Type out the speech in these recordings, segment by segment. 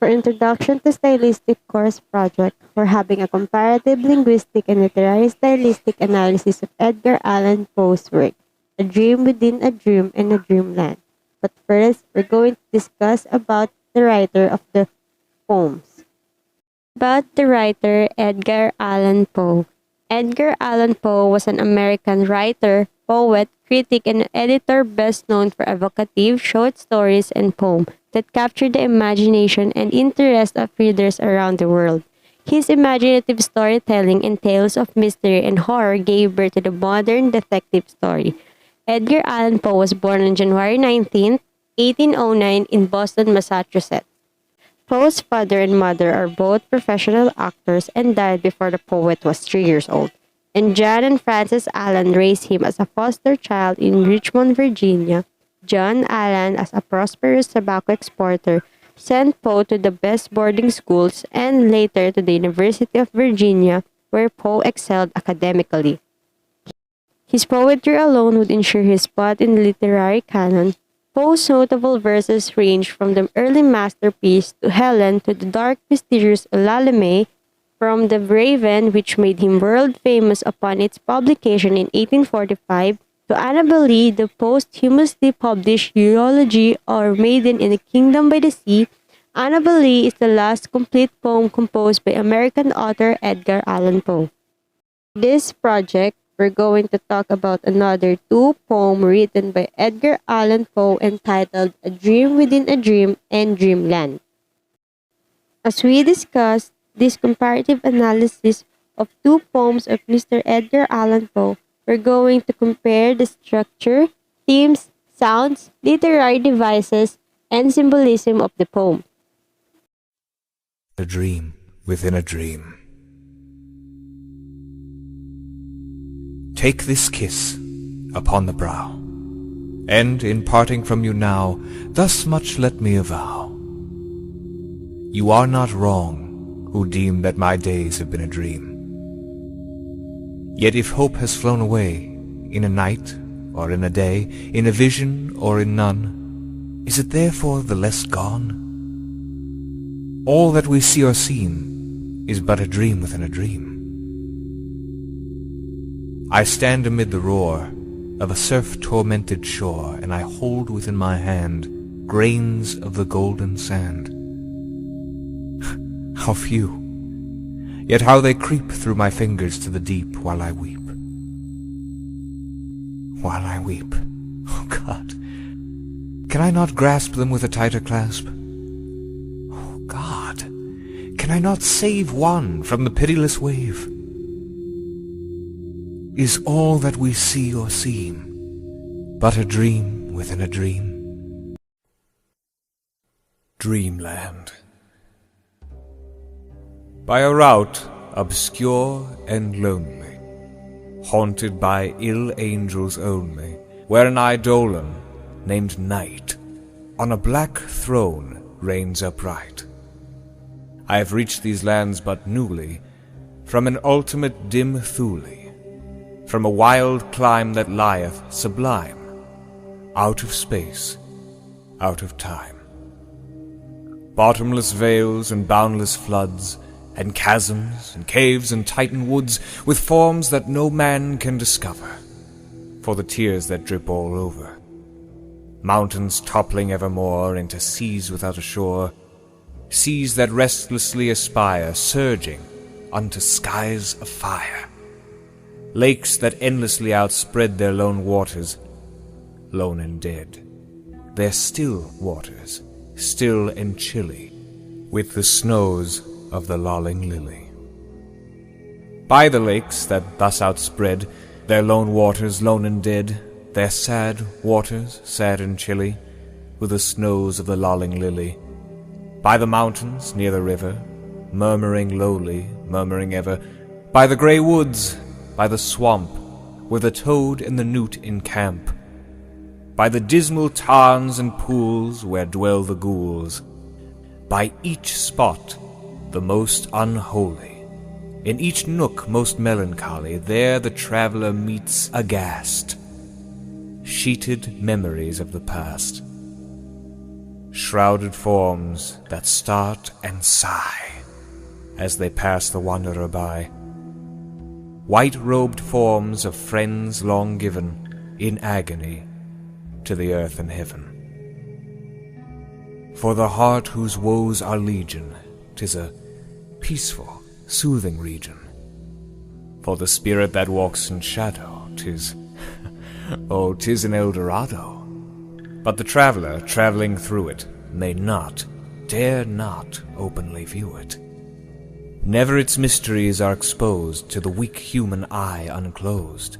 for Introduction to Stylistic course project for having a comparative linguistic and literary stylistic analysis of Edgar Allan Poe's work, A Dream Within a Dream and a Dreamland. But first, we're going to discuss about the writer of the poems. About the writer Edgar Allan Poe. Edgar Allan Poe was an American writer, poet, critic, and editor best known for evocative short stories and poems that captured the imagination and interest of readers around the world. His imaginative storytelling and tales of mystery and horror gave birth to the modern detective story. Edgar Allan Poe was born on January 19, 1809 in Boston, Massachusetts. Poe's father and mother are both professional actors and died before the poet was 3 years old. And John and Frances Allan raised him as a foster child in Richmond, Virginia. John Allan, as a prosperous tobacco exporter, sent Poe to the best boarding schools and later to the University of Virginia, where Poe excelled academically. His poetry alone would ensure his spot in the literary canon. Poe's notable verses range from the early masterpiece to Helen to the dark, mysterious Lalame, from The Raven, which made him world famous upon its publication in 1845, to Annabel Lee, the posthumously published eulogy or Maiden in the Kingdom by the Sea. Annabel Lee is the last complete poem composed by American author Edgar Allan Poe. This project, we're going to talk about another two poems written by Edgar Allan Poe entitled A Dream Within a Dream and Dreamland. As we discussed this comparative analysis of two poems of Mr. Edgar Allan Poe, we're going to compare the structure, themes, sounds, literary devices, and symbolism of the poem. A dream within a dream. Take this kiss upon the brow, and in parting from you now, thus much let me avow. You are not wrong, who deem that my days have been a dream. Yet if hope has flown away, in a night or in a day, in a vision or in none, is it therefore the less gone? All that we see or seem is but a dream within a dream. I stand amid the roar of a surf-tormented shore, and I hold within my hand grains of the golden sand. How few, yet how they creep through my fingers to the deep while I weep. While I weep, oh God, can I not grasp them with a tighter clasp? Oh God, can I not save one from the pitiless wave? Is all that we see or seem but a dream within a dream? Dreamland. By a route obscure and lonely, haunted by ill angels only, where an eidolon named Night on a black throne reigns upright. I have reached these lands but newly, from an ultimate dim Thule, from a wild clime that lieth sublime, out of space, out of time. Bottomless vales and boundless floods, and chasms and caves and titan woods, with forms that no man can discover, for the tears that drip all over. Mountains toppling evermore into seas without a shore, seas that restlessly aspire, surging unto skies of fire. Lakes that endlessly outspread their lone waters, lone and dead. Their still waters, still and chilly, with the snows of the lolling lily. By the lakes that thus outspread their lone waters, lone and dead, their sad waters, sad and chilly, with the snows of the lolling lily. By the mountains near the river, murmuring lowly, murmuring ever. By the grey woods, by the swamp, where the toad and the newt encamp. By the dismal tarns and pools where dwell the ghouls. By each spot the most unholy, in each nook most melancholy, there the traveller meets aghast sheeted memories of the past. shrouded forms that start and sigh as they pass the wanderer by. White-robed forms of friends long given in agony to the earth and heaven. For the heart whose woes are legion, 'tis a peaceful, soothing region. For the spirit that walks in shadow, 'tis, oh, 'tis an Eldorado. But the traveler traveling through it may not, dare not openly view it. Never its mysteries are exposed to the weak human eye unclosed.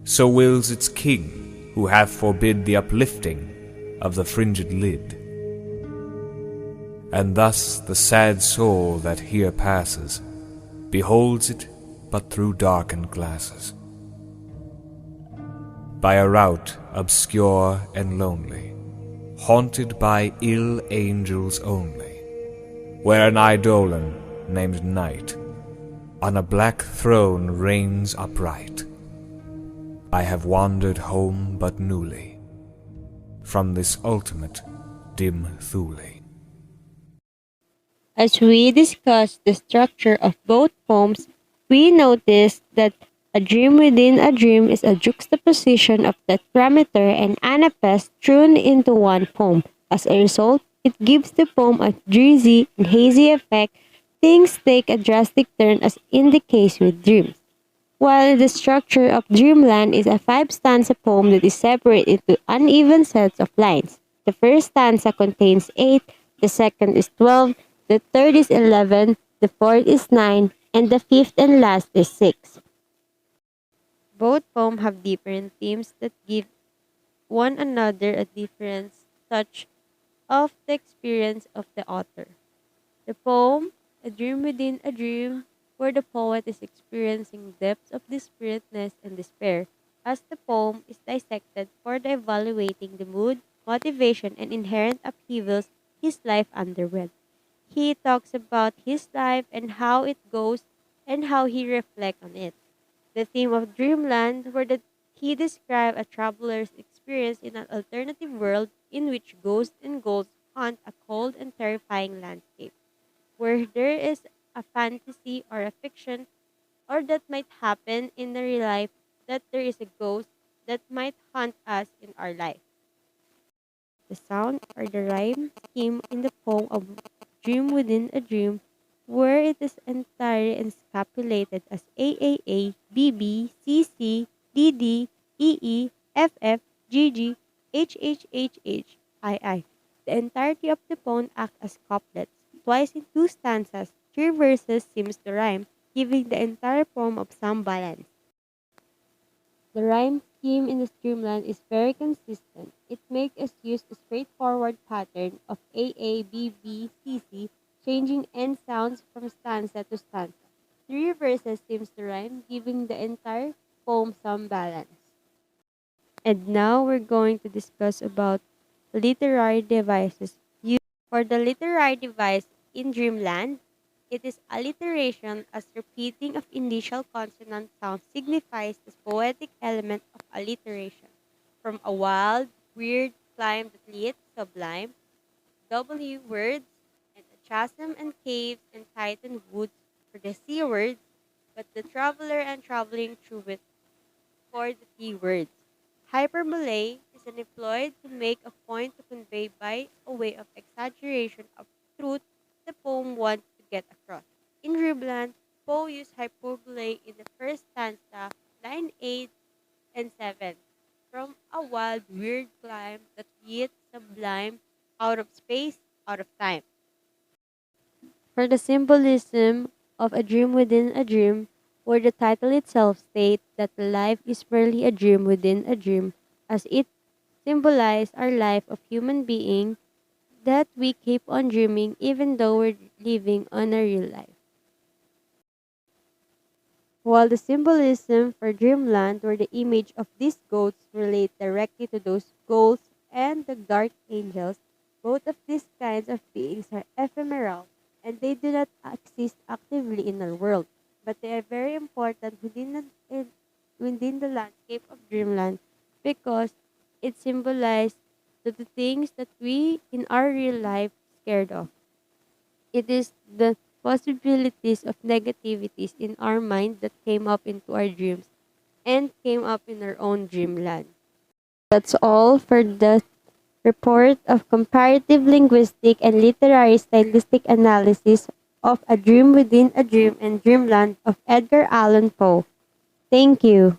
So wills its king, who hath forbid the uplifting of the fringed lid. And thus the sad soul that here passes beholds it but through darkened glasses. By a route obscure and lonely, haunted by ill angels only, where an eidolon named Night on a black throne reigns upright, I have wandered home but newly from this ultimate dim Thule. As we discussed the structure of both poems, we noticed that a dream within a dream is a juxtaposition of tetrameter and anapest thrown into one poem. As a result, it gives the poem a dreamy and hazy effect. Things take a drastic turn as in the case with dreams. While the structure of Dreamland is a five-stanza poem that is separated into uneven sets of lines. The first stanza contains 8, the second is 12, the third is 11, the fourth is 9, and the fifth and last is 6. Both poems have different themes that give one another a different touch of the experience of the author. The poem, A Dream Within a Dream, where the poet is experiencing depths of dispiriteness and despair, as the poem is dissected for the evaluating the mood, motivation, and inherent upheavals his life underwent. He talks about his life and how it goes and how he reflects on it. The theme of Dreamland, where he described a traveler's experience in an alternative world in which ghosts and ghouls haunt a cold and terrifying landscape, where there is a fantasy or a fiction or that might happen in the real life that there is a ghost that might haunt us in our life. The sound or the rhyme scheme in the poem of Dream Within a Dream, where it is entirely encapsulated as AAA, BB, CC, DD, EE, FF, GG, HHHH, II. The entirety of the poem acts as couplets, twice in two stanzas, three verses seems to rhyme, giving the entire poem of some balance. The rhyme scheme in the Dreamland is very consistent. It makes us use a straightforward pattern of AABBCC, changing end sounds from stanza to stanza. Three verses seems to rhyme, giving the entire poem some balance. And now we're going to discuss about literary devices used for the literary device in Dreamland. It is alliteration, as repeating of initial consonant sound signifies the poetic element of alliteration. From a wild, weird climb that leads sublime, W words, and a chasm and caves and titan woods for the C words, but the traveler and traveling through it for the T words. Hyperbole is an employed to make a point to convey by a way of exaggeration of truth the poem wants to get across. In Dreamland, Poe used hyperbole in the first stanza, line 8 and 7. From a wild, weird climb that yet sublime, out of space, out of time. For the symbolism of A Dream Within a Dream, where the title itself states that life is merely a dream within a dream, as it symbolizes our life of human being that we keep on dreaming even though we're living on a real life. While the symbolism for Dreamland, where the image of these goats relate directly to those ghosts and the dark angels, both of these kinds of beings are ephemeral and they do not exist actively in our world, but they are very important within the landscape of Dreamland because it symbolizes to the things that we in our real life scared of. It is the possibilities of negativities in our mind that came up into our dreams and came up in our own dreamland. That's all for the report of comparative linguistic and literary stylistic analysis of A Dream Within a Dream and Dreamland of Edgar Allan Poe. Thank you.